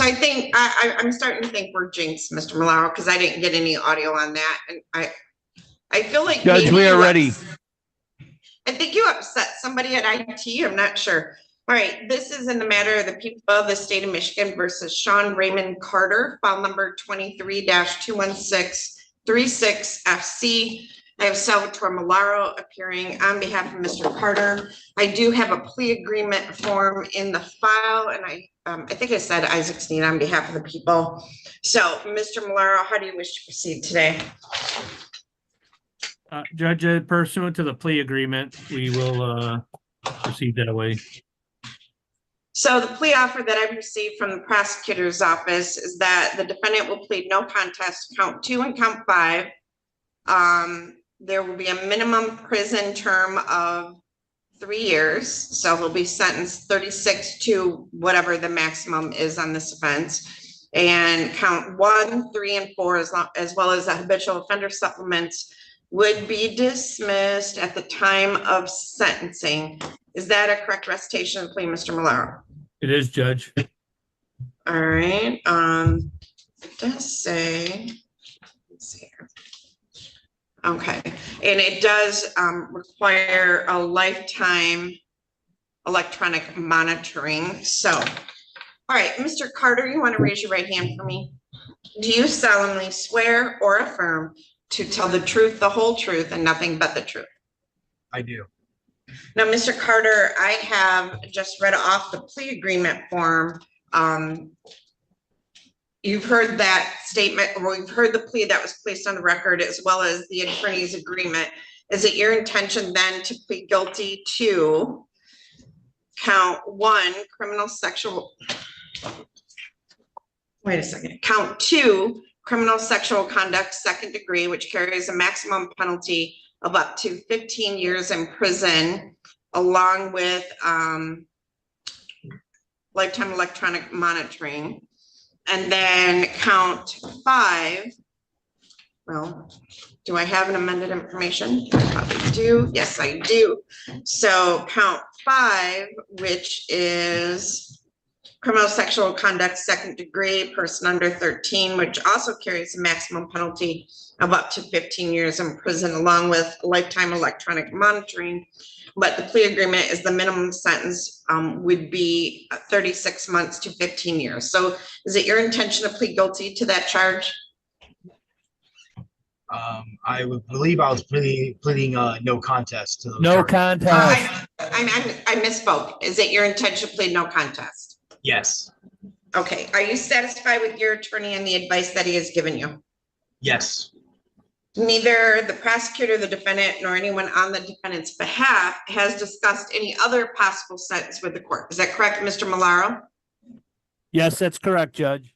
So I think I'm starting to think we're jinxed, Mr. Malaro, because I didn't get any audio on that. And I feel like Judge, maybe we are ready. I think you upset somebody at IT. I'm not sure. All right, this is in the matter of the people of the state of Michigan versus Sean Raymond Carter, file number 23-21636FC. I have Salvatore Malaro appearing on behalf of Mr. Carter. I do have a plea agreement form in the file, and I think I said Isaac Sneed on behalf of the people. So, Mr. Malaro, how do you wish to proceed today? Judge, pursuant to the plea agreement, we will proceed that way. So the plea offer that I've received from the prosecutor's office is that the defendant will plead no contest count 2 and count 5. There will be a minimum prison term of 3 years. So he'll be sentenced 36 to whatever the maximum is on this offense. And count 1, 3, and 4, as well as the habitual offender supplements, would be dismissed at the time of sentencing. Is that a correct recitation of the plea, Mr. Malaro? It is, Judge. All right. It does say, let's see here. Okay, and it does require a lifetime electronic monitoring. So, all right, Mr. Carter, you want to raise your right hand for me? Do you solemnly swear or affirm to tell the truth, the whole truth, and nothing but the truth? I do. Now, Mr. Carter, I have just read off the plea agreement form. You've heard that statement, or we've heard the plea that was placed on the record, as well as the attorney's agreement. Is it your intention then to plead guilty to count 1, criminal sexual, wait a second, count 2, criminal sexual conduct, 2nd degree, which carries a maximum penalty of up to 15 years in prison, along with lifetime electronic monitoring? And then count 5, well, do I have an amended information? I probably do. Yes, I do. So count 5, which is criminal sexual conduct, 2nd degree, person under 13, which also carries a maximum penalty of up to 15 years in prison, along with lifetime electronic monitoring. But the plea agreement is the minimum sentence would be 36 months to 15 years. So is it your intention to plead guilty to that charge? I would believe I was pleading no contest to those No charges. contest. I misspoke. Is it your intention to plead no contest? Yes. Okay. Are you satisfied with your attorney and the advice that he has given you? Yes. Neither the prosecutor, the defendant, nor anyone on the defendant's behalf has discussed any other possible sentence with the court. Is that correct, Mr. Malaro? Yes, that's correct, Judge.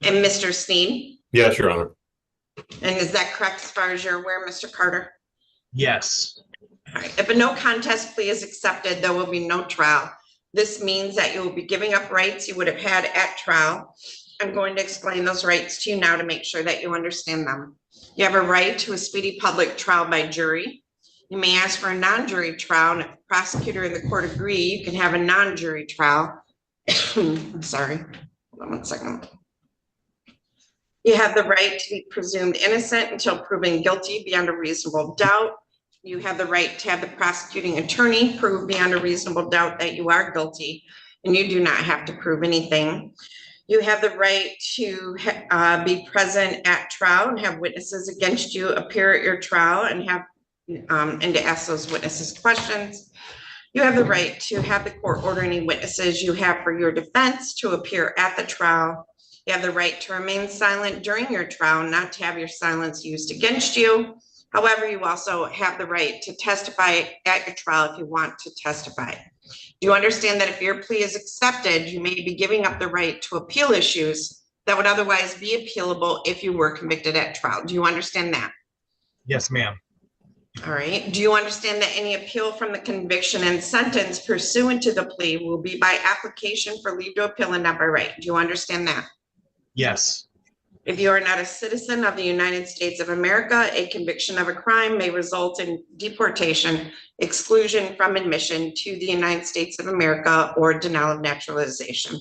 And Mr. Sneed? Yes, Your Honor. And is that correct as far as you're aware, Mr. Carter? Yes. All right. If a no contest plea is accepted, there will be no trial. This means that you will be giving up rights you would have had at trial. I'm going to explain those rights to you now to make sure that you understand them. You have a right to a speedy public trial by jury. You may ask for a non-jury trial, and if the prosecutor and the court agree, you can have a non-jury trial. I'm sorry, hold on one second. You have the right to be presumed innocent until proven guilty beyond a reasonable doubt. You have the right to have the prosecuting attorney prove beyond a reasonable doubt that you are guilty, and you do not have to prove anything. You have the right to be present at trial and have witnesses against you appear at your trial and have and to ask those witnesses questions. You have the right to have the court order any witnesses you have for your defense to appear at the trial. You have the right to remain silent during your trial, not to have your silence used against you. However, you also have the right to testify at your trial if you want to testify. Do you understand that if your plea is accepted, you may be giving up the right to appeal issues that would otherwise be appealable if you were convicted at trial? Do you understand that? Yes, ma'am. All right. Do you understand that any appeal from the conviction and sentence pursuant to the plea will be by application for leave to appeal and not by right? Do you understand that? Yes. If you are not a citizen of the United States of America, a conviction of a crime may result in deportation, exclusion from admission to the United States of America, or denial of naturalization.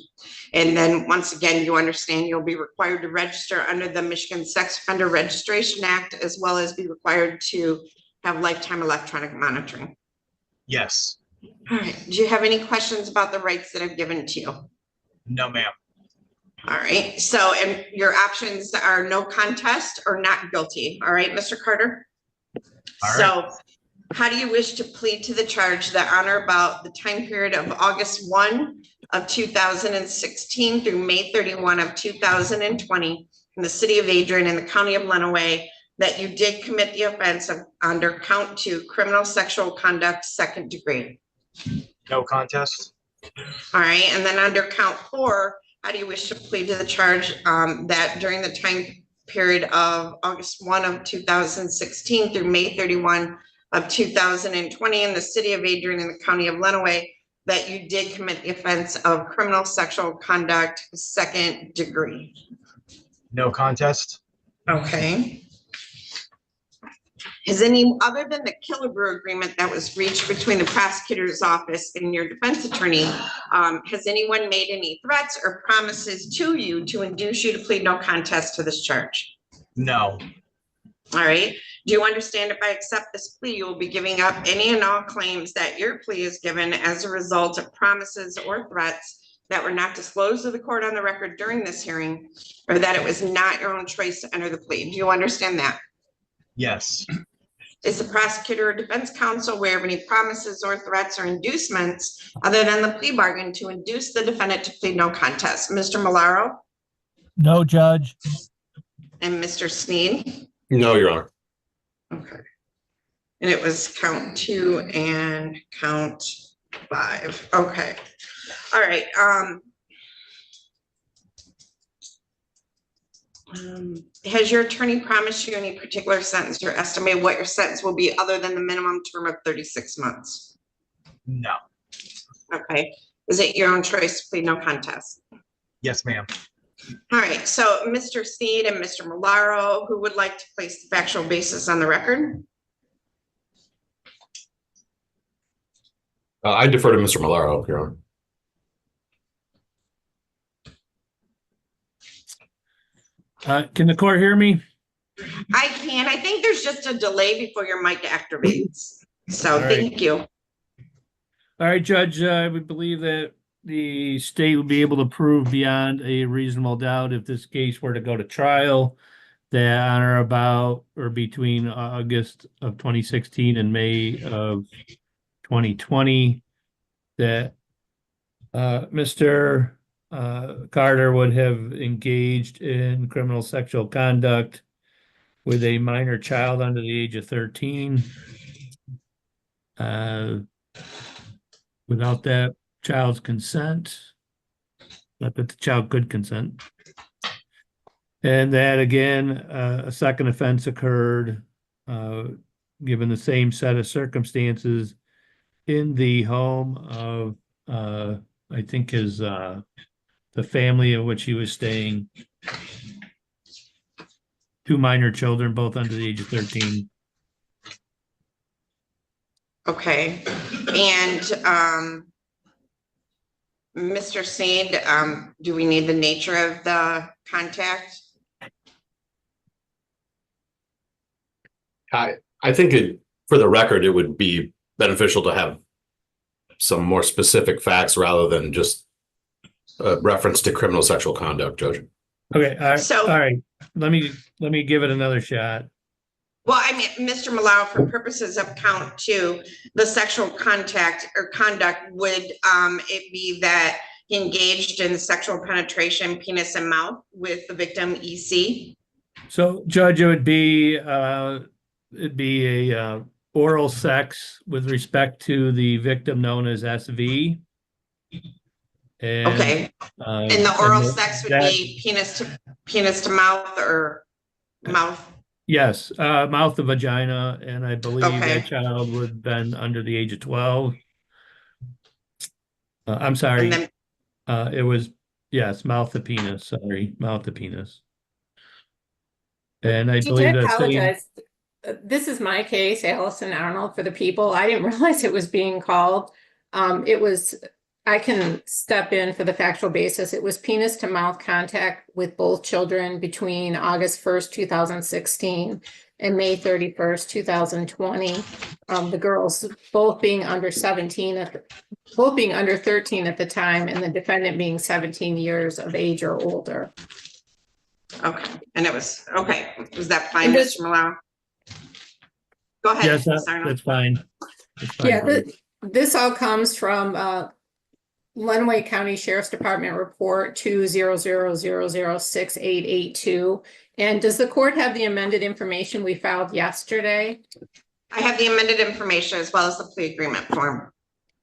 And then once again, you understand you'll be required to register under the Michigan Sex Offender Registration Act, as well as be required to have lifetime electronic monitoring. Yes. All right. Do you have any questions about the rights that I've given to you? No, ma'am. All right, so, and your options are no contest or not guilty, all right, Mr. Carter? All So, how do you wish to plead to the charge that on or about the time period of August 1 of 2016 through May 31 of 2020 in the city of Adrian in the county of Lenawee, that you did commit the offense of under count 2, criminal sexual conduct, 2nd degree? No contest. All right, and then under count 4, how do you wish to plead to the charge that during the time period of August 1 of 2016 through May 31 of 2020 in the city of Adrian in the county of Lenawee, that you did commit the offense of criminal sexual conduct, 2nd degree? No contest. Okay. Has any, other than the Killebrew agreement that was reached between the prosecutor's office and your defense attorney, has anyone made any threats or promises to you to induce you to plead no contest to this charge? No. All right. Do you understand if I accept this plea, you will be giving up any and all claims that your plea is given as a result of promises or threats that were not disclosed to the court on the record during this hearing, or that it was not your own choice to enter the plea? Do you understand that? Yes. Is the prosecutor or defense counsel aware of any promises or threats or inducements other than the plea bargain to induce the defendant to plead no contest? Mr. Malaro No, Judge. and Mr. Sneed? No, Your Honor. Okay. And it was count 2 and count 5. Okay. All right. Has your attorney promised you any particular sentence or estimate what your sentence will be other than the minimum term of 36 months? No. Okay. Is it your own choice to plead no contest? Yes, ma'am. All right. So Mr. Sneed and Mr. Malaro, who would like to place the factual basis on the record? I defer to Mr. Malaro, Your Honor. Can the court hear me? I can. I think there's just a delay before your mic activates. So All right. thank you. All right, Judge, I would believe that the state would be able to prove beyond a reasonable doubt if this case were to go to trial that on or about or between August of 2016 and May of 2020, that Mr. Carter would have engaged in criminal sexual conduct with a minor child under the age of 13. Without that child's consent, not that the child could consent. And that again, a second offense occurred, given the same set of circumstances in the home of, I think his, the family in which he was staying. 2 minor children, both under the age of 13. Okay. And Mr. Sneed, do we need the nature of the contact? I think for the record, it would be beneficial to have some more specific facts rather than just a reference to criminal sexual conduct, Judge. Okay, all right, So- all right. Let me give it another shot. Well, I mean, Mr. Malao, for purposes of count 2, the sexual contact or conduct, would it be that he engaged in sexual penetration, penis and mouth with the victim EC? So, Judge, it'd be a oral sex with respect to the victim known as SV. And, Okay. And the oral sex would be penis to mouth or mouth? Yes, mouth to vagina, and I believe Okay. that child would have been under the age of 12. I'm sorry. And then, It was, yes, mouth to penis, sorry, mouth to penis. And I Judge, believe I that same, apologize. This is my case, Allison Arnold, for the people. I didn't realize it was being called. I can step in for the factual basis. It was penis to mouth contact with both children between August 1st, 2016 and May 31st, 2020. The girls both being under 13 at the time, and the defendant being 17 years of age or older. Okay, and it was, okay, was that fine, And this- Mr. Malaro? Go ahead. yes, Ms. Arnold. that's fine. That's fine, Yeah, Marty. this all comes from Lenawee County Sheriff's Department Report 200006882. And does the court have the amended information we filed yesterday? I have the amended information as well as the plea agreement form.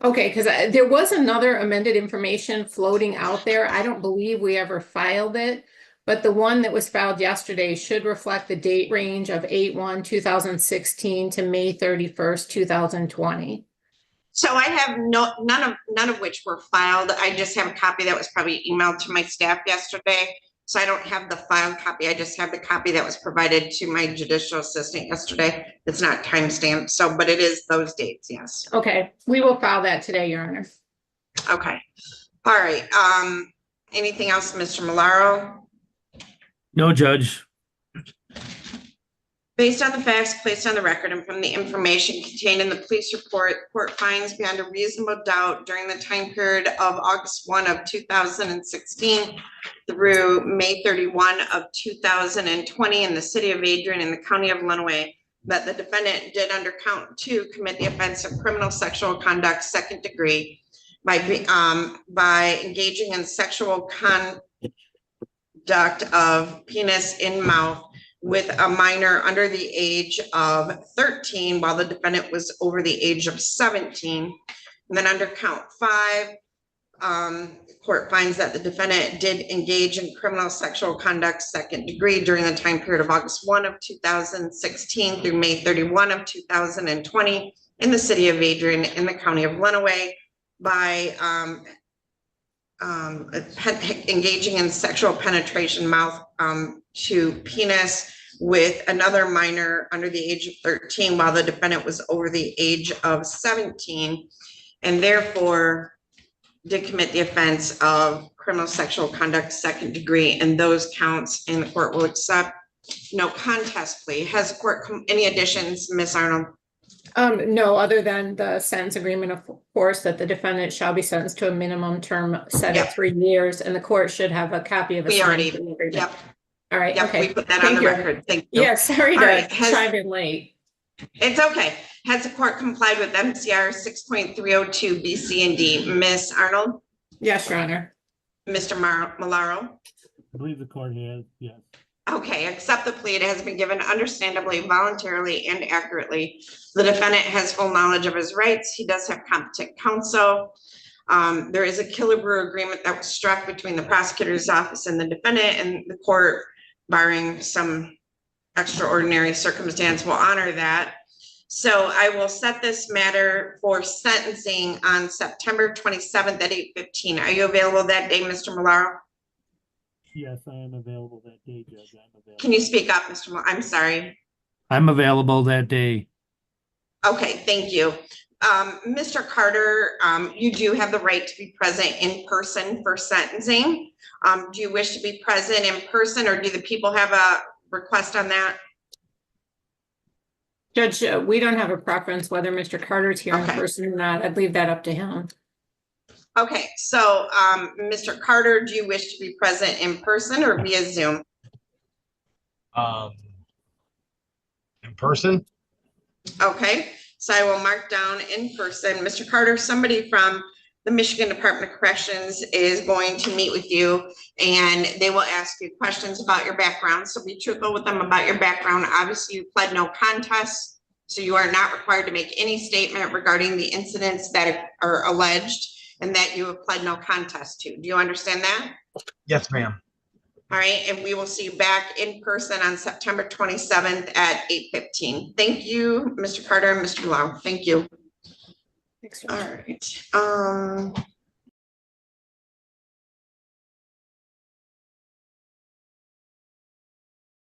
Okay, because there was another amended information floating out there. I don't believe we ever filed it, but the one that was filed yesterday should reflect the date range of 8/1/2016 to May 31st, 2020. So I have none of which were filed. I just have a copy that was probably emailed to my staff yesterday. So I don't have the filed copy. I just have the copy that was provided to my judicial assistant yesterday. It's not timestamped, so, but it is those dates, yes. Okay, we will file that today, Your Honor. Okay, all right. Anything else, Mr. Malaro? No, Judge. Based on the facts placed on the record and from the information contained in the police report, court finds beyond a reasonable doubt during the time period of August 1 of 2016 through May 31 of 2020 in the city of Adrian in the county of Lenawee that the defendant did under count 2 commit the offense of criminal sexual conduct second degree by engaging in sexual conduct of penis in mouth with a minor under the age of 13 while the defendant was over the age of 17. And then under count 5, court finds that the defendant did engage in criminal sexual conduct second degree during the time period of August 1 of 2016 through May 31 of 2020 in the city of Adrian in the county of Lenawee by engaging in sexual penetration mouth to penis with another minor under the age of 13 while the defendant was over the age of 17 and therefore did commit the offense of criminal sexual conduct second degree, and those counts, and the court will accept no contest plea. Has the court any additions, Ms. Arnold? No, other than the sentence agreement, of course, that the defendant shall be sentenced to a minimum term set Yep. at 3 years, and the court should have a copy of the We already, signed agreement. yep, All right, yep, okay. we put that on Thank the you. record. Thank you. Yeah, sorry All to right, chime in late. It's okay. Has the court complied with MCR 6.302 B, C, and D? Ms. Arnold? Yes, Your Honor. Mr. Malaro? I believe the court has, yes. Okay, accept the plea. It has been given understandably, voluntarily, and accurately. The defendant has full knowledge of his rights. He does have competent counsel. There is a Killebrew agreement that was struck between the prosecutor's office and the defendant, and the court, barring some extraordinary circumstance, will honor that. So I will set this matter for sentencing on September 27th at 8:15. Are you available that day, Mr. Malaro? Yes, I am available that day, Judge. I'm available. Can you speak up, Mr. Malaro? I'm sorry. I'm available that day. Okay, thank you. Mr. Carter, you do have the right to be present in person for sentencing. Do you wish to be present in person, or do the people have a request on that? Judge, we don't have a preference whether Mr. Carter's here in Okay. person or not. I'd leave that up to him. Okay, so Mr. Carter, do you wish to be present in person or via Zoom? In person? Okay, so I will mark down in person. Mr. Carter, somebody from the Michigan Department of Corrections is going to meet with you, and they will ask you questions about your background. So be truthful with them about your background. Obviously, you pled no contest, so you are not required to make any statement regarding the incidents that are alleged and that you have pled no contest to. Do you understand that? Yes, ma'am. All right, and we will see you back in person on September 27th at 8:15. Thank you, Mr. Carter and Mr. Lau. Thank you. Thanks, All Judge. right.